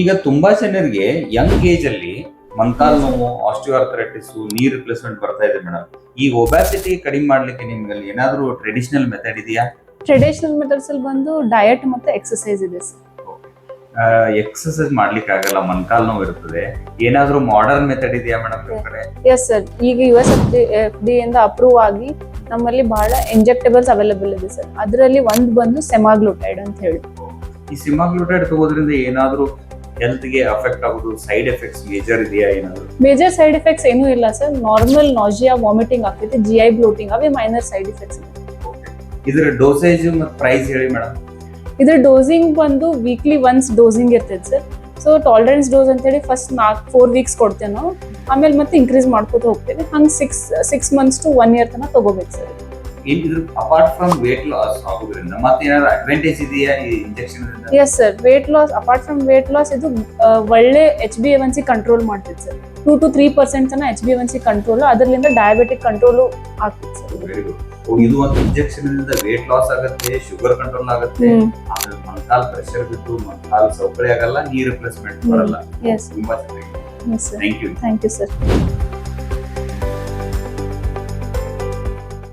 ಈಗ ತುಂಬಾ ಜನರಿಗೆ ಯಂಗ್ ಏಜ್ ಅಲ್ಲಿ ಮೊಣಕಾಲು ನೋವು, ಆಸ್ಟಿಯೋಆರ್ಥರೈಟಿಸ್, ನೀ ರಿಪ್ಲೇಸ್ಮೆಂಟ್ ಬರ್ತಾ ಇದೆ ಮೇಡಮ್. ಈ ಒಬಾಸಿಟಿ ಕಡಿಮೆ ಮಾಡ್ಲಿಕ್ಕೆ ನಿಮ್ಗೆ ಏನಾದ್ರೂ ಟ್ರೆಡಿಷನಲ್ ಮೆಥಡ್ ಇದೆಯಾ? ಟ್ರೆಡಿಷನಲ್ ಮೆಥಡ್ಸ್ ಅಲ್ಲಿ ಬಂದು ಡಯಟ್ ಮತ್ತೆ ಎಕ್ಸರ್ಸೈಸ್ ಇದೆ ಸರ್. ಎಕ್ಸರ್ಸೈಸ್ ಮಾಡ್ಲಿಕ್ಕೆ ಆಗಲ್ಲ, ಮೊಣಕಾಲು ನೋವು ಇರ್ತದೆ. ಏನಾದ್ರೂ ಮಾಡರ್ನ್ ಮೆಥಡ್ ಇದೆಯಾ ಮೇಡಮ್ ನಿಮ್ ಕಡೆ? ಎಸ್ ಸರ್, ಈಗ US FDA ಇಂದ ಅಪ್ರೂವ್ ಆಗಿ ನಮ್ಮಲ್ಲಿ ಬಹಳ ಇಂಜೆಕ್ಟಬಲ್ಸ್ ಅವೈಲೇಬಲ್ ಇದೆ ಸರ್. ಅದರಲ್ಲಿ ಒಂದು ಬಂದು ಸೆಮಾಗ್ಲೂಟೈಡ್ ಅಂತ ಹೇಳಿ. ಈ ಸೆಮಾಗ್ಲೂಟೈಡ್ ತಗೋದ್ರಿಂದ ಏನಾದ್ರೂ ಹೆಲ್ತ್ ಗೆ ಅಫೆಕ್ಟ್ ಆಗೋದು, ಸೈಡ್ ಎಫೆಕ್ಟ್ಸ್ ಮೇಜರ್ ಇದೆಯಾ ಏನಾದ್ರು? ಮೇಜರ್ ಸೈಡ್ ಎಫೆಕ್ಟ್ಸ್ ಏನೂ ಇಲ್ಲ ಸರ್. ನಾರ್ಮಲ್ ನಾಜಿಯಾ, ವಾಮಿಟಿಂಗ್ ಆಗ್ತೈತೆ, GI ಬ್ಲೋಟಿಂಗ್, ಅವೇ ಮೈನರ್ ಸೈಡ್ ಎಫೆಕ್ಟ್ಸ್ ಇದೆ. ಇದರ ಡೋಸೇಜ್ ಮತ್ತು ಪ್ರೈಸ್ ಹೇಳಿ ಮೇಡಮ್. ಇದ್ರ ಡೋಸಿಂಗ್ ಬಂದು ವೀಕ್ಲಿ ಒನ್ಸ್ ಡೋಸಿಂಗ್ ಇರ್ತೈತೆ ಸರ್. ಸೊ ಟಾಲರೆನ್ಸ್ ಡೋಸ್ ಅಂತ ಹೇಳಿ ಫಸ್ಟ್ 4 ವೀಕ್ಸ್ ಕೊಡ್ತೇವೆ ನಾವು. ಆಮೇಲೆ ಮತ್ತೆ ಇನ್ಕ್ರೀಸ್ ಮಾಡ್ಕೋತ ಹೋಗ್ತೇವೆ. ಹಂಗೆ 6 ಮಂತ್ಸ್ to 1 year ತನಕ ತಗೋಬೇಕು ಸರ್. ಇದ್ರ ಅಪಾರ್ಟ್ ಫ್ರಮ್ ವೇಟ್ ಲಾಸ್ ಆಗೋದ್ರಿಂದ ಮತ್ತೆ ಏನಾದ್ರು ಅಡ್ವಾಂಟೇಜ್ ಇದೆಯಾ ಈ injection? Yes sir, weight loss, apart from weight loss ಇದು ಒಳ್ಳೆ HbA1c ಕಂಟ್ರೋಲ್ ಮಾಡ್ತೈತೆ ಸರ್. 2 to 3% ತನ HbA1c ಕಂಟ್ರೋಲ್, ಅದರಿಂದ ಡಯಾಬಿಟಿಕ್ ಕಂಟ್ರೋಲ್ ಆಗ್ತೈತೆ ಸರ್. Very good. ಇದು ಒಂದು ಇಂಜೆಕ್ಷನ್ ಇಂದ ವೇಟ್ ಲಾಸ್ ಆಗುತ್ತೆ, ಶುಗರ್ ಕಂಟ್ರೋಲ್ ಆಗುತ್ತೆ, ಆಮೇಲೆ ಮೊಣಕಾಲ್ ಪ್ರೆಷರ್ ಬಿಟ್ಟು ಮೊಣಕಾಲ್ ಸೌಕರ್ಯ ಆಗಲ್ಲ, ನೀ ರಿಪ್ಲೇಸ್ಮೆಂಟ್ ಬರಲ್ಲ. ಎಸ್ ತುಂಬಾ ಚೆನ್ನಾಗಿದೆ. Yes sir, thank you. Thank you sir.